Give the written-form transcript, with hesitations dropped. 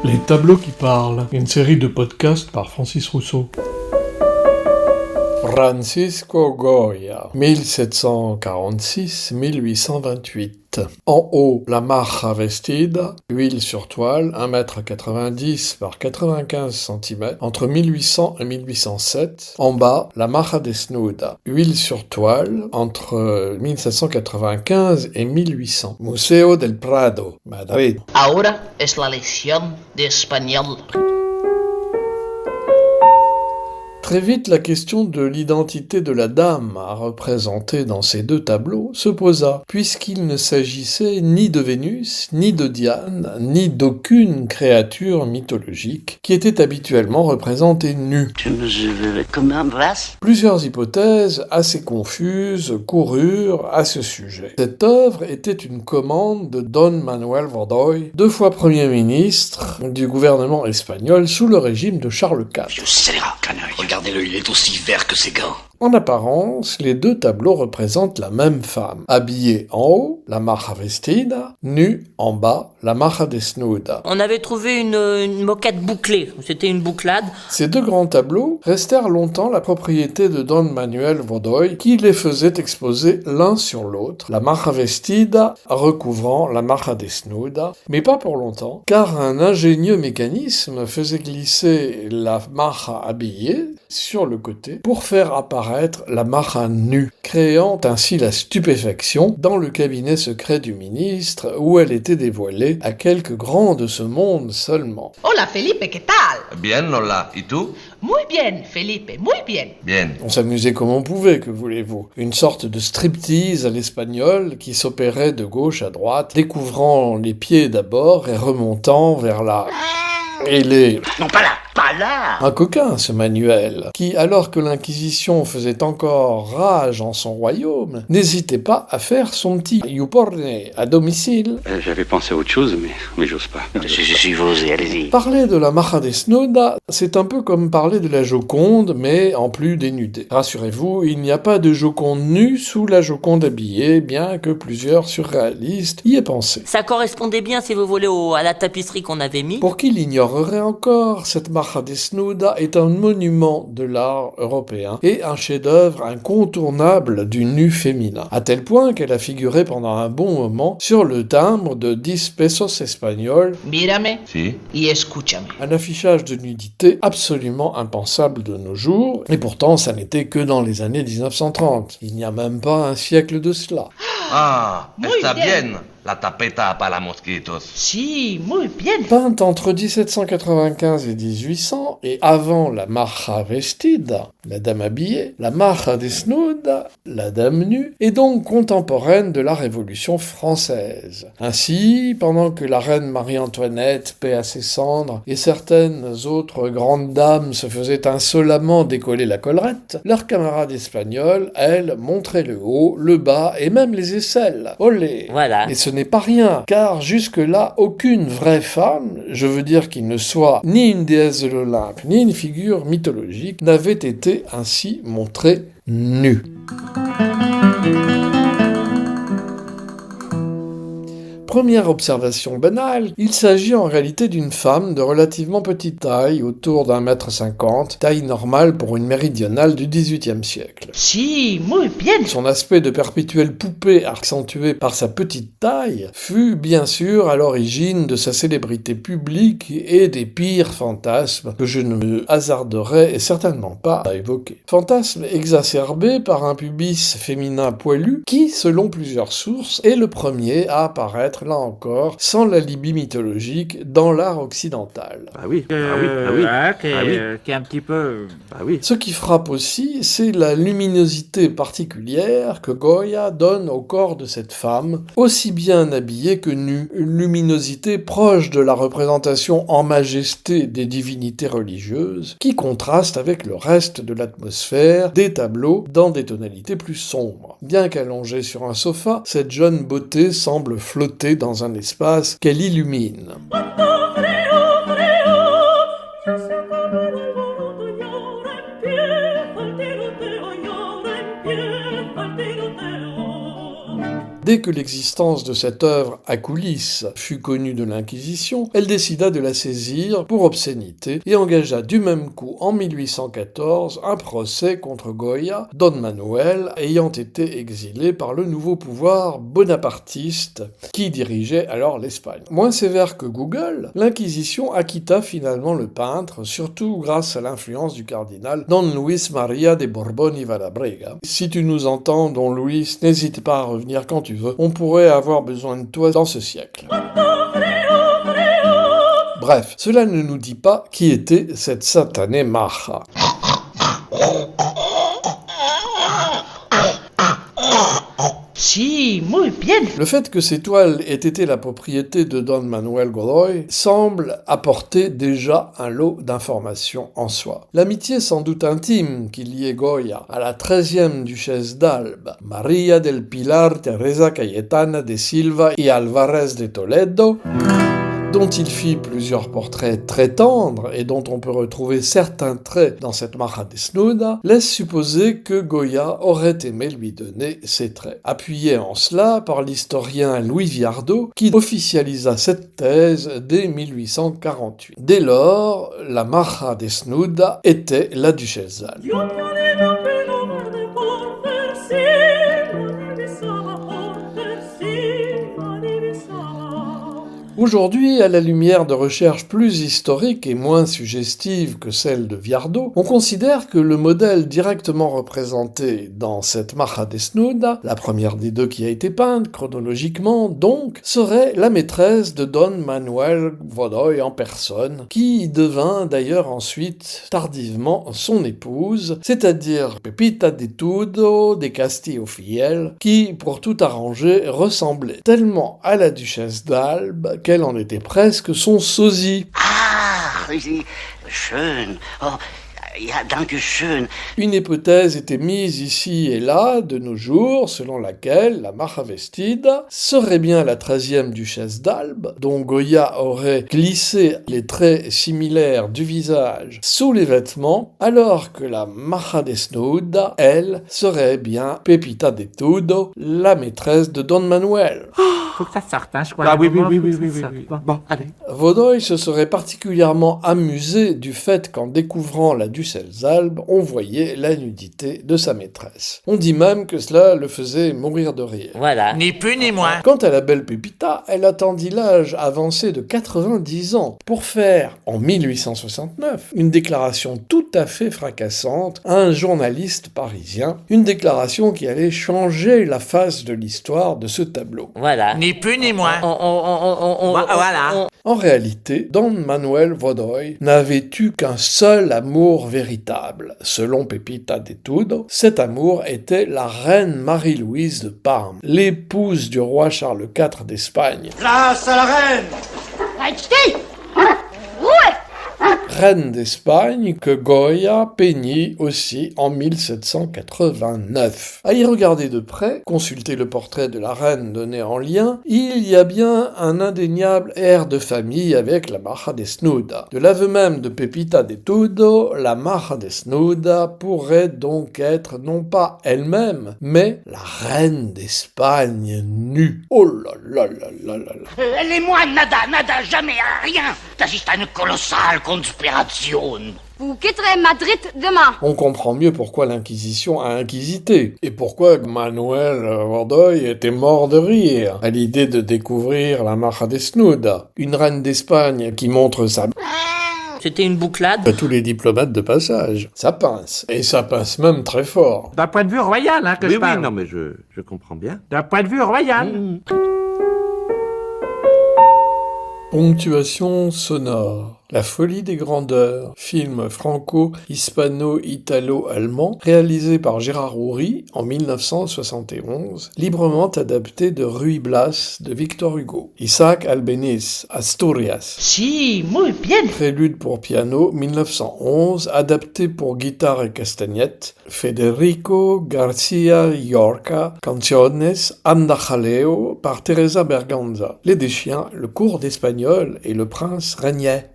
Les tableaux qui parlent, une série de podcasts par Francis Rousseau. Francisco Goya, 1746-1828. En haut, la maja vestida, huile sur toile, 1,90 m par 95 cm, entre 1800 et 1807. En bas, la maja desnuda, huile sur toile, entre 1795 et 1800. Museo del Prado, Madrid. Ahora es la lección de español. Très vite, la question de l'identité de la dame à représenter dans ces deux tableaux se posa, puisqu'il ne s'agissait ni de Vénus, ni de Diane, ni d'aucune créature mythologique qui était habituellement représentée nue. Plusieurs hypothèses assez confuses coururent à ce sujet. Cette œuvre était une commande de Don Manuel Godoy, 2 fois Premier ministre du gouvernement espagnol sous le régime de Charles IV. Regardez-le, il est aussi vert que ses gants. En apparence, les deux tableaux représentent la même femme, habillée en haut, la maja vestida, nue en bas, la maja desnuda. On avait trouvé une moquette bouclée, c'était une bouclade. Ces deux grands tableaux restèrent longtemps la propriété de Don Manuel Godoy, qui les faisait exposer l'un sur l'autre, la maja vestida recouvrant la maja desnuda, mais pas pour longtemps, car un ingénieux mécanisme faisait glisser la maja habillée sur le côté pour faire apparaître la maja nue, créant ainsi la stupéfaction dans le cabinet secret du ministre où elle était dévoilée à quelques grands de ce monde seulement. Hola Felipe, ¿qué tal? Bien, hola. ¿Y tú? Muy bien, Felipe, muy bien. Bien. On s'amusait comme on pouvait, que voulez-vous. Une sorte de striptease à l'espagnol qui s'opérait de gauche à droite, découvrant les pieds d'abord et remontant vers la... Et les... Non, pas là, pas là. Un coquin, ce Manuel, qui, alors que l'Inquisition faisait encore rage en son royaume, n'hésitait pas à faire son petit youporne à domicile. J'avais pensé à autre chose, mais j'ose pas. Si vous osez, allez-y. Parler de la maja desnuda, c'est un peu comme parler de la Joconde, mais en plus dénudée. Rassurez-vous, il n'y a pas de Joconde nue sous la Joconde habillée, bien que plusieurs surréalistes y aient pensé. Ça correspondait bien, si vous voulez, à la tapisserie qu'on avait mis. Pour qui l'ignorerait encore, cette maja desnuda est un monument de l'art européen et un chef-d'œuvre incontournable du nu féminin, à tel point qu'elle a figuré pendant un bon moment sur le timbre de 10 pesos espagnols, Mírame Si. y escúchame. un affichage de nudité absolument impensable de nos jours, et pourtant ça n'était que dans les années 1930. Il n'y a même pas un siècle de cela. Ah, Muy está bien. bien. La tapeta para mosquitos. Sí, muy bien. Peinte entre 1795 et 1800, et avant la maja vestida, la dame habillée, la maja desnuda, la dame nue, est donc contemporaine de la Révolution française. Ainsi, pendant que la reine Marie-Antoinette, paix à ses cendres, et certaines autres grandes dames se faisaient insolemment décoller la collerette, leurs camarades espagnols, elles, montraient le haut, le bas et même les aisselles. Olé! Voilà. Et ce n'est pas rien, car jusque-là, aucune vraie femme, je veux dire qu'il ne soit ni une déesse de l'Olympe, ni une figure mythologique, n'avait été ainsi montrée nue. Première observation banale, il s'agit en réalité d'une femme de relativement petite taille, autour d'1,50 m, taille normale pour une méridionale du XVIIIe siècle. Sí, muy bien. Son aspect de perpétuelle poupée accentué par sa petite taille fut bien sûr à l'origine de sa célébrité publique et des pires fantasmes que je ne me hasarderai certainement pas à évoquer. Fantasmes exacerbés par un pubis féminin poilu qui, selon plusieurs sources, est le premier à apparaître là encore, sans l'alibi mythologique, dans l'art occidental. Ah oui, qui est un petit peu... Ce qui frappe aussi, c'est la luminosité particulière que Goya donne au corps de cette femme, aussi bien habillée que nue, une luminosité proche de la représentation en majesté des divinités religieuses, qui contraste avec le reste de l'atmosphère des tableaux dans des tonalités plus sombres. Bien qu'allongée sur un sofa, cette jeune beauté semble flotter dans un espace qu'elle illumine. Dès que l'existence de cette œuvre à coulisses fut connue de l'Inquisition, elle décida de la saisir pour obscénité et engagea du même coup en 1814 un procès contre Goya, Don Manuel ayant été exilé par le nouveau pouvoir bonapartiste qui dirigeait alors l'Espagne. Moins sévère que Google, l'Inquisition acquitta finalement le peintre, surtout grâce à l'influence du cardinal Don Luis Maria de Borbón y Valabrega. Si tu nous entends, Don Luis, n'hésite pas à revenir quand tu veux, on pourrait avoir besoin de toi dans ce siècle. Bref, cela ne nous dit pas qui était cette satanée Maja. Si, muy bien. Le fait que ces toiles aient été la propriété de Don Manuel Godoy semble apporter déjà un lot d'informations en soi. L'amitié sans doute intime qui liait Goya à la 13e duchesse d'Albe, Maria del Pilar Teresa Cayetana de Silva y Alvarez de Toledo, dont il fit plusieurs portraits très tendres et dont on peut retrouver certains traits dans cette Maja Desnuda, laisse supposer que Goya aurait aimé lui donner ces traits. Appuyé en cela par l'historien Louis Viardot, qui officialisa cette thèse dès 1848. Dès lors, la Maja Desnuda était la duchesse d'Albe. Aujourd'hui, à la lumière de recherches plus historiques et moins suggestives que celles de Viardot, on considère que le modèle directement représenté dans cette Maja Desnuda, la première des deux qui a été peinte chronologiquement donc, serait la maîtresse de Don Manuel Godoy en personne, qui devint d'ailleurs ensuite tardivement son épouse, c'est-à-dire Pepita de Tudo de Castillo Fiel, qui, pour tout arranger, ressemblait tellement à la duchesse d'Albe qu'elle en était presque son sosie. Ah, schön. Oh, ja, danke schön. Une hypothèse était mise ici et là, de nos jours, selon laquelle la Maja Vestida serait bien la 13e duchesse d'Albe, dont Goya aurait glissé les traits similaires du visage sous les vêtements, alors que la Maja Desnuda, elle, serait bien Pepita de Tudo, la maîtresse de Don Manuel. Faut que ça sorte, hein, je crois. Ah oui, Vraiment, oui, faut oui, que oui, ça oui, sorte. oui. Bon. Bon, allez. Godoy se serait particulièrement amusé du fait qu'en découvrant la duchesse d'Albe, on voyait la nudité de sa maîtresse. On dit même que cela le faisait mourir de rire. Voilà. Ni plus ni moins. Quant à la belle Pepita, elle attendit l'âge avancé de 90 ans pour faire, en 1869, une déclaration tout à fait fracassante à un journaliste parisien, une déclaration qui allait changer la face de l'histoire de ce tableau. Voilà. Ni plus ni moins. Voilà. En réalité, Don Manuel Godoy n'avait eu qu'un seul amour véritable. Selon Pepita de Tudo, cet amour était la reine Marie-Louise de Parme, l'épouse du roi Charles IV d'Espagne. Place à la reine! Reine d'Espagne que Goya peignit aussi en 1789. À y regarder de près, consulter le portrait de la reine donné en lien, il y a bien un indéniable air de famille avec la Maja Desnuda. De l'aveu même de Pepita de Tudo, la Maja Desnuda pourrait donc être non pas elle-même, mais la reine d'Espagne nue. Oh là là là là là là. Elle et moi, nada, jamais, rien. T'assistes à une colossale conspiration. Vous quitterez Madrid demain. On comprend mieux pourquoi l'Inquisition a inquisité, et pourquoi Manuel Godoy était mort de rire à l'idée de découvrir la Maja Desnuda, une reine d'Espagne qui montre sa C'était une bouclade. à tous les diplomates de passage. Ça pince, et ça pince même très fort. D'un point de vue royal, hein, que Oui, je parle. oui, non, mais je comprends bien. D'un point de vue royal. Ponctuation sonore. La folie des grandeurs, film franco-hispano-italo-allemand, réalisé par Gérard Houry en 1971, librement adapté de Ruy Blas de Victor Hugo. Isaac Albéniz, Asturias. Si, muy bien. Prélude pour piano, 1911, adapté pour guitare et castagnette, Federico García Llorca, Canciones Andajaleo par Teresa Berganza. Les Deschiens, le cours d'espagnol et le prince régnait.